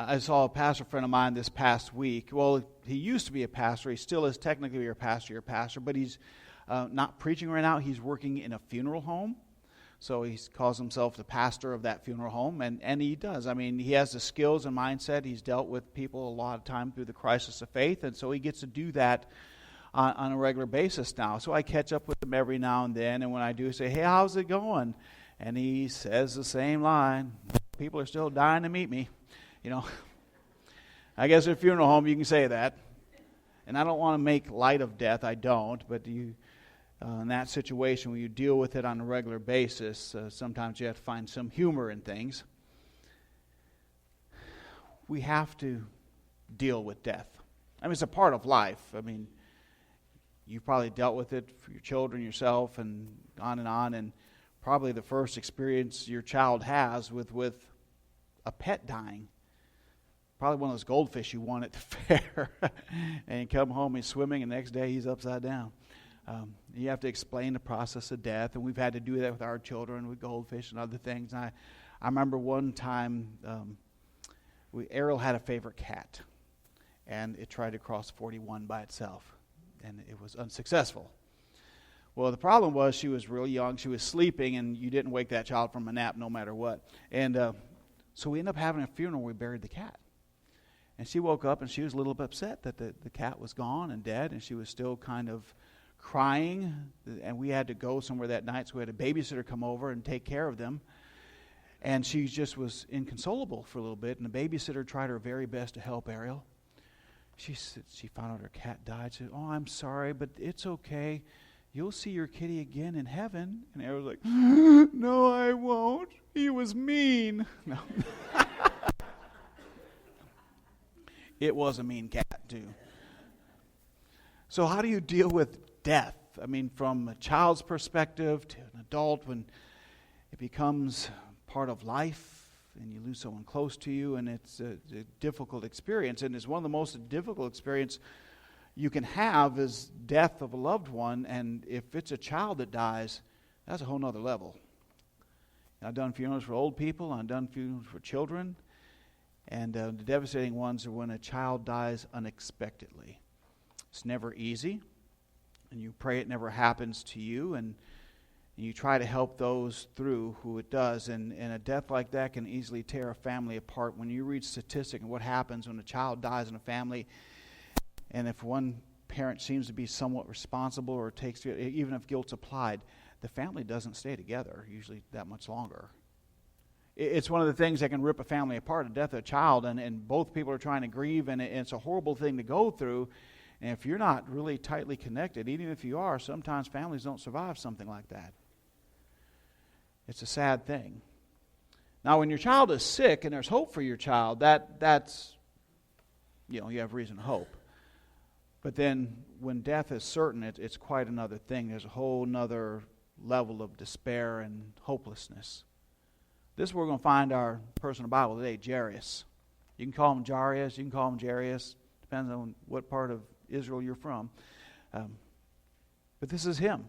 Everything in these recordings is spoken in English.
I saw a pastor friend of mine this past week. Well, he used to be a pastor. He still is technically your pastor, but he's not preaching right now. He's working in a funeral home. So he calls himself the pastor of that funeral home, and he does. I mean, he has the skills and mindset. He's dealt with people a lot of time through the crisis of faith, and so he gets to do that on a regular basis now. So I catch up with him every now and then, and when I do, say, hey, how's it going? And he says the same line, people are still dying to meet me. You know, I guess at a funeral home you can say that. And I don't want to make light of death, I don't, but you... in that situation, when you deal with it on a regular basis, sometimes you have to find some humor in things. We have to deal with death. I mean, it's a part of life. I mean, you've probably dealt with it for your children, yourself, and on, and probably the first experience your child has with a pet dying. Probably one of those goldfish you won at the fair. And you come home, he's swimming, and the next day he's upside down. You have to explain the process of death, and we've had to do that with our children, with goldfish and other things. And I remember one time, Ariel had a favorite cat, and it tried to cross 41 by itself, and it was unsuccessful. Well, the problem was she was real young, she was sleeping, and you didn't wake that child from a nap no matter what. And so we ended up having a funeral where we buried the cat. And she woke up, and she was a little bit upset that the cat was gone and dead, and she was still kind of crying, and we had to go somewhere that night, so we had a babysitter come over and take care of them. And she just was inconsolable for a little bit, and the babysitter tried her very best to help Ariel. She found out her cat died. She said, oh, I'm sorry, but it's okay. You'll see your kitty again in heaven. And Ariel was like, no, I won't. He was mean. No. It was a mean cat, too. So how do you deal with death? I mean, from a child's perspective to an adult, when it becomes part of life and you lose someone close to you, and it's a difficult experience. And it's one of the most difficult experience you can have is death of a loved one. And if it's a child that dies, that's a whole nother level. And I've done funerals for old people. I've done funerals for children. And the devastating ones are when a child dies unexpectedly. It's never easy. And you pray it never happens to you, and you try to help those through who it does. And a death like that can easily tear a family apart. When you read statistics and what happens when a child dies in a family, and if one parent seems to be somewhat responsible or takes, even if guilt's applied, the family doesn't stay together usually that much longer. It's one of the things that can rip a family apart, the death of a child, and both people are trying to grieve, and it's a horrible thing to go through. And if you're not really tightly connected, even if you are, sometimes families don't survive something like that. It's a sad thing. Now, when your child is sick and there's hope for your child, that's, you have reason to hope. But then when death is certain, it's quite another thing. There's a whole nother level of despair and hopelessness. This is where we're going to find our person in the Bible today, Jairus. You can call him Jairus, you can call him Jairus. Depends on what part of Israel you're from. But this is him.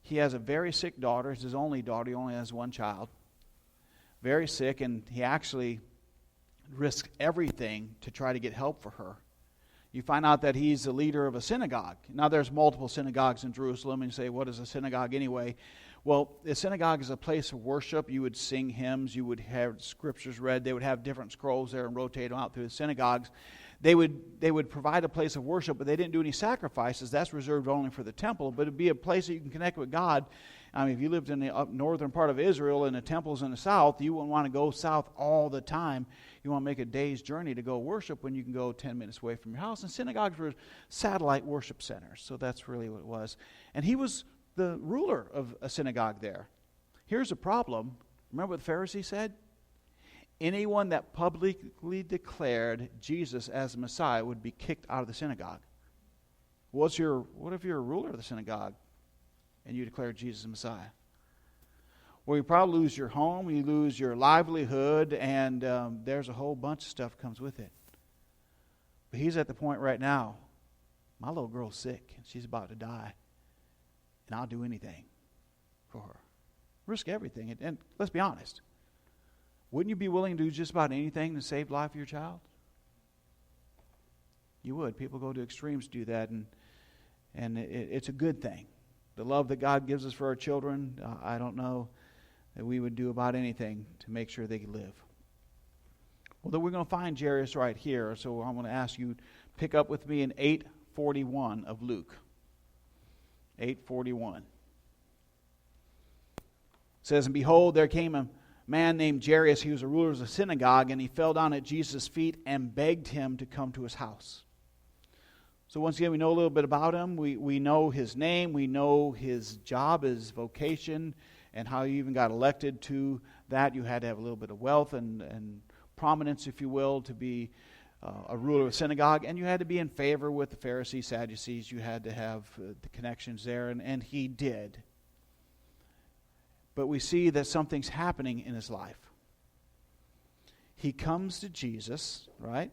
He has a very sick daughter. It's his only daughter. He only has one child. Very sick, and he actually risks everything to try to get help for her. You find out that he's the leader of a synagogue. Now, there's multiple synagogues in Jerusalem, and you say, what is a synagogue anyway? Well, a synagogue is a place of worship. You would sing hymns. You would have scriptures read. They would have different scrolls there and rotate them out through the synagogues. They would provide a place of worship, but they didn't do any sacrifices. That's reserved only for the temple. But it'd be a place that you can connect with God. I mean, if you lived in the up northern part of Israel and the temple's in the south, you wouldn't want to go south all the time. You want to make a day's journey to go worship when you can go 10 minutes away from your house. And synagogues were satellite worship centers. So that's really what it was. And he was the ruler of a synagogue there. Here's the problem. Remember what the Pharisee said? Anyone that publicly declared Jesus as the Messiah would be kicked out of the synagogue. What if you're a ruler of the synagogue and you declare Jesus the Messiah? Well, you probably lose your home, you lose your livelihood, and there's a whole bunch of stuff comes with it. But he's at the point right now, my little girl's sick, and she's about to die, and I'll do anything for her. Risk everything. And let's be honest. wouldn't you be willing to do just about anything to save the life of your child? You would. People go to extremes to do that, and it's a good thing. The love that God gives us for our children, I don't know that we would do about anything to make sure they live. Well, then we're going to find Jairus right here, so I'm going to ask you to pick up with me in 8:41 of Luke. 8:41. It says, "And behold, there came a man named Jairus. He was a ruler of the synagogue, and he fell down at Jesus' feet and begged him to come to his house." So once again, we know a little bit about him. We know his name. We know his job, his vocation, and how he even got elected to that. You had to have a little bit of wealth and prominence, if you will, to be a ruler of a synagogue. And you had to be in favor with the Pharisees, Sadducees. You had to have the connections there, and he did. But we see that something's happening in his life. He comes to Jesus, right?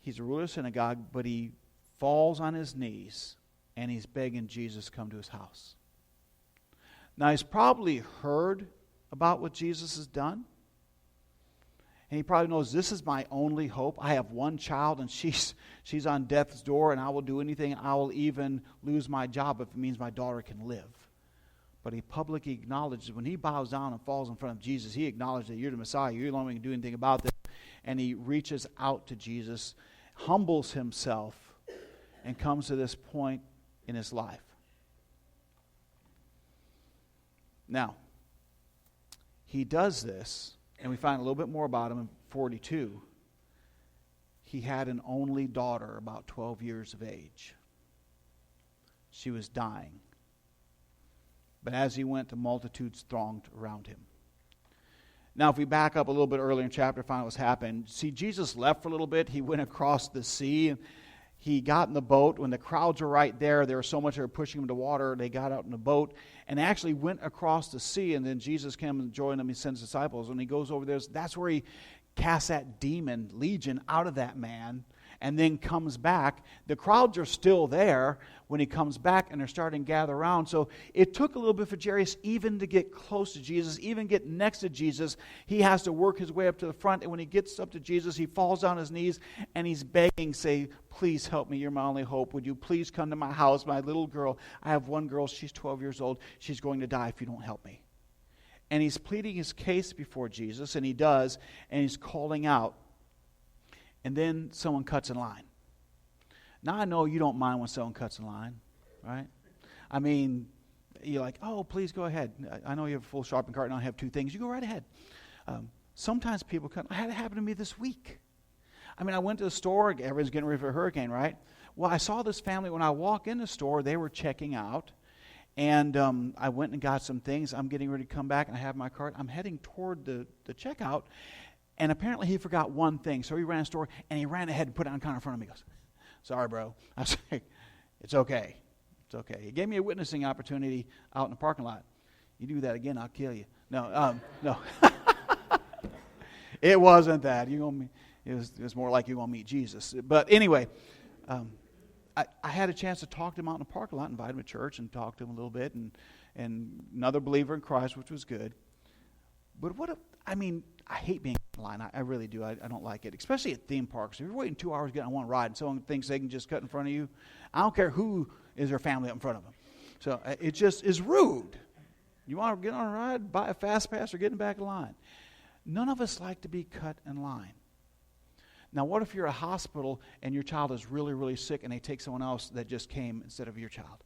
He's a ruler of a synagogue, but he falls on his knees, and he's begging Jesus to come to his house. Now, he's probably heard about what Jesus has done. And he probably knows, this is my only hope. I have one child, and she's on death's door, and I will do anything. I will even lose my job if it means my daughter can live. But he publicly acknowledges, when he bows down and falls in front of Jesus, he acknowledges that you're the Messiah. You're the only one who can do anything about this. And he reaches out to Jesus, humbles himself, and comes to this point in his life. Now, he does this, and we find a little bit more about him in 42. He had an only daughter, about 12 years of age. She was dying. But as he went, the multitudes thronged around him. Now, if we back up a little bit earlier in chapter, find out what's happened. See, Jesus left for a little bit. He went across the sea. And he got in the boat. When the crowds were right there, there was so much they were pushing him to water. They got out in the boat and actually went across the sea. And then Jesus came and joined them. He sends disciples. When he goes over there, that's where he casts that demon, legion, out of that man. And then comes back. The crowds are still there when he comes back, and they're starting to gather around. So it took a little bit for Jairus even to get close to Jesus, even get next to Jesus. He has to work his way up to the front, and when he gets up to Jesus, he falls on his knees, and he's begging, say, "Please help me, you're my only hope. Would you please come to my house? My little girl, I have one girl, she's 12 years old. She's going to die if you don't help me." And he's pleading his case before Jesus, and he does, and he's calling out. And then someone cuts in line. Now I know you don't mind when someone cuts in line, right? I mean, you're like, "Oh, please go ahead. I know you have a full shopping cart and I have two things. You go right ahead." Sometimes people cut. I had it happen to me this week. I mean, I went to the store. Everyone's getting ready for a hurricane, right? Well, I saw this family. When I walk in the store, they were checking out. And I went and got some things. I'm getting ready to come back, and I have my cart. I'm heading toward the checkout. And apparently he forgot one thing. So he ran to the store, and he ran ahead and put it on the counter in front of me. He goes, "Sorry, bro." I was like, "It's okay. It's okay." He gave me a witnessing opportunity out in the parking lot. "You do that again, I'll kill you." No. It wasn't that. It was more like you're going to meet Jesus. But anyway, I had a chance to talk to him out in the parking lot, invited him to church and talked to him a little bit, and another believer in Christ, which was good. But I hate being in line. I really do. I don't like it, especially at theme parks. If you're waiting 2 hours to get on one ride and someone thinks they can just cut in front of you, I don't care who is their family up in front of them. So it just is rude. You want to get on a ride, buy a fast pass, or get in the back of the line. None of us like to be cut in line. Now, what if you're a hospital and your child is really, really sick and they take someone else that just came instead of your child?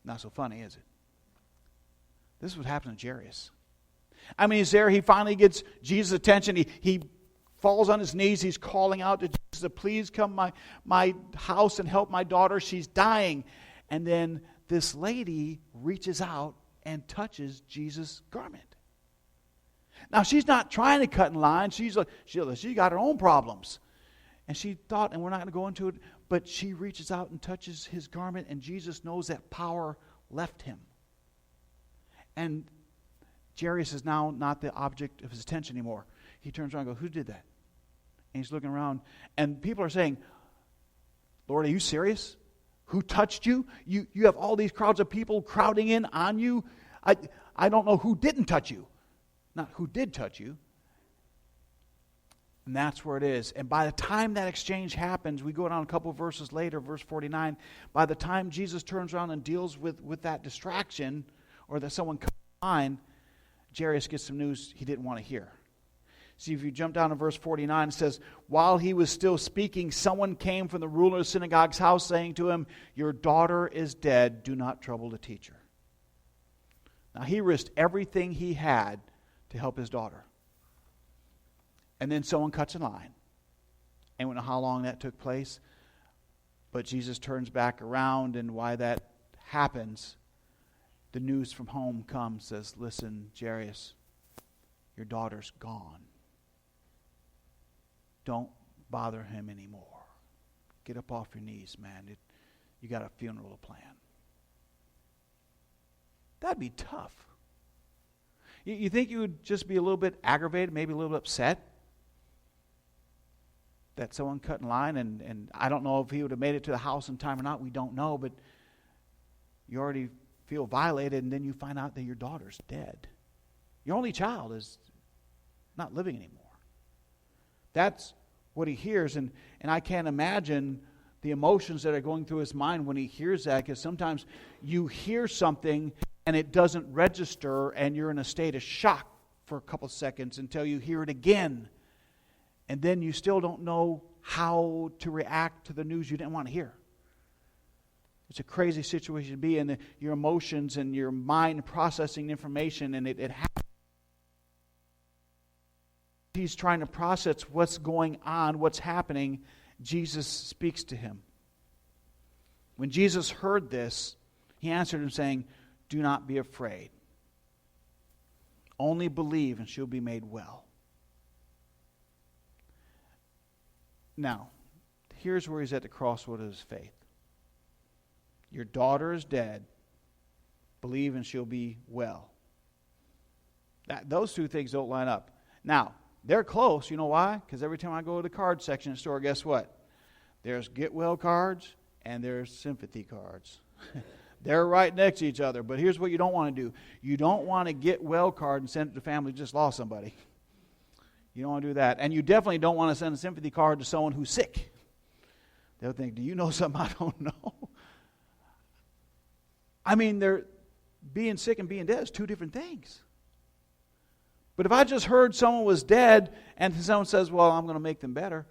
Not so funny, is it? This is what happened to Jairus. I mean, he's there. He finally gets Jesus' attention. He falls on his knees. He's calling out to Jesus, "Please come to my house and help my daughter. She's dying." And then this lady reaches out and touches Jesus' garment. Now, she's not trying to cut in line. She got her own problems. And she thought, and we're not going to go into it, but she reaches out and touches his garment, and Jesus knows that power left him. And Jairus is now not the object of his attention anymore. He turns around and goes, "Who did that?" And he's looking around, and people are saying, "Lord, are you serious? Who touched you? You have all these crowds of people crowding in on you. I I don't know who didn't touch you. Not who did touch you. And that's where it is. And by the time that exchange happens, we go down a couple of verses later, verse 49, by the time Jesus turns around and deals with that distraction, or that someone comes in line, Jairus gets some news he didn't want to hear. See, if you jump down to verse 49, it says, while he was still speaking, someone came from the ruler of the synagogue's house, saying to him, your daughter is dead, do not trouble the teacher. Now, he risked everything he had to help his daughter. And then someone cuts in line. And we don't know how long that took place, but Jesus turns back around, and why that happens, the news from home comes, says, listen, Jairus, your daughter's gone. Don't bother him anymore. Get up off your knees, man. You got a funeral to plan. That'd be tough. You think you would just be a little bit aggravated, maybe a little bit upset that someone cut in line, and I don't know if he would have made it to the house in time or not. We don't know, but you already feel violated, and then you find out that your daughter's dead. Your only child is not living anymore. That's what he hears, and I can't imagine the emotions that are going through his mind when he hears that, because sometimes you hear something and it doesn't register, and you're in a state of shock for a couple seconds until you hear it again, and then you still don't know how to react to the news you didn't want to hear. It's a crazy situation to be in, your emotions and your mind processing information, and it happens. He's trying to process what's going on, what's happening. Jesus speaks to him. When Jesus heard this, he answered him saying, do not be afraid. Only believe and she'll be made well. Now, here's where he's at the crossroad of his faith. Your daughter is dead. Believe and she'll be well. Those two things don't line up. Now, they're close. You know why? Because every time I go to the card section of the store, guess what? There's get well cards and there's sympathy cards. They're right next to each other. But here's what you don't want to do. You don't want to get well card and send it to family who just lost somebody. You don't want to do that. And you definitely don't want to send a sympathy card to someone who's sick. They'll think, do you know something I don't know? I mean, they're being sick and being dead is two different things. But if I just heard someone was dead and someone says, well, I'm going to make them better,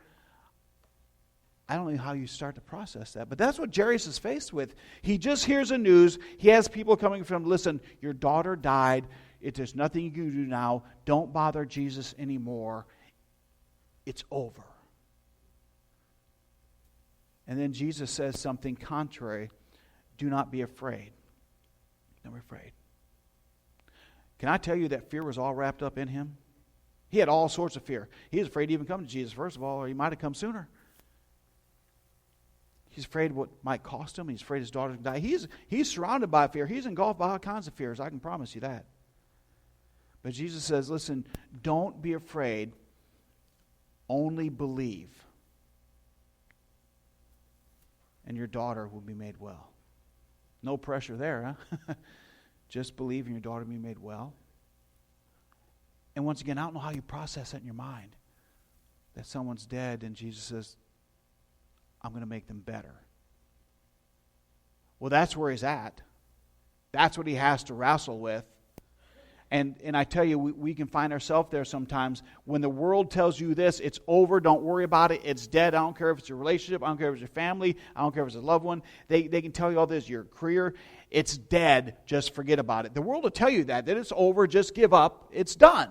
I don't know how you start to process that. But that's what Jairus is faced with. He just hears the news. He has people coming from, listen, your daughter died. There's nothing you can do now. Don't bother Jesus anymore. It's over. And then Jesus says something contrary. Do not be afraid. Don't be afraid. Can I tell you that fear was all wrapped up in him? He had all sorts of fear. He was afraid to even come to Jesus, first of all, or he might have come sooner. He's afraid what might cost him. He's afraid his daughter's going to die. He's surrounded by fear. He's engulfed by all kinds of fears. I can promise you that. But Jesus says, listen, don't be afraid. Only believe. And your daughter will be made well. No pressure there, huh? Just believe and your daughter will be made well. And once again, I don't know how you process that in your mind. That someone's dead and Jesus says, I'm going to make them better. Well, that's where he's at. That's what he has to wrestle with. And I tell you, we can find ourselves there sometimes. When the world tells you this, it's over, don't worry about it, it's dead. I don't care if it's your relationship, I don't care if it's your family, I don't care if it's a loved one. They can tell you all this, your career, it's dead, just forget about it. The world will tell you that it's over, just give up, it's done.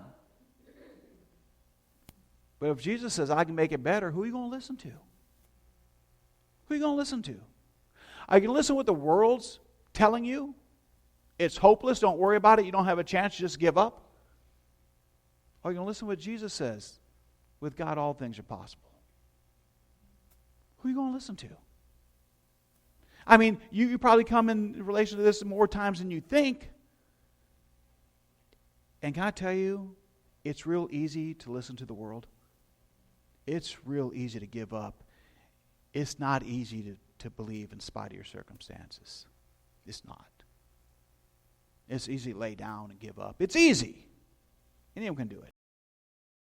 But if Jesus says, I can make it better, who are you going to listen to? Who are you going to listen to? Are you going to listen to what the world's telling you? It's hopeless, don't worry about it, you don't have a chance, just give up? Or are you going to listen to what Jesus says? With God, all things are possible. Who are you going to listen to? I mean, you probably come in relation to this more times than you think. And can I tell you, it's real easy to listen to the world. It's real easy to give up. It's not easy to believe in spite of your circumstances. It's not. It's easy to lay down and give up. It's easy. Anyone can do it.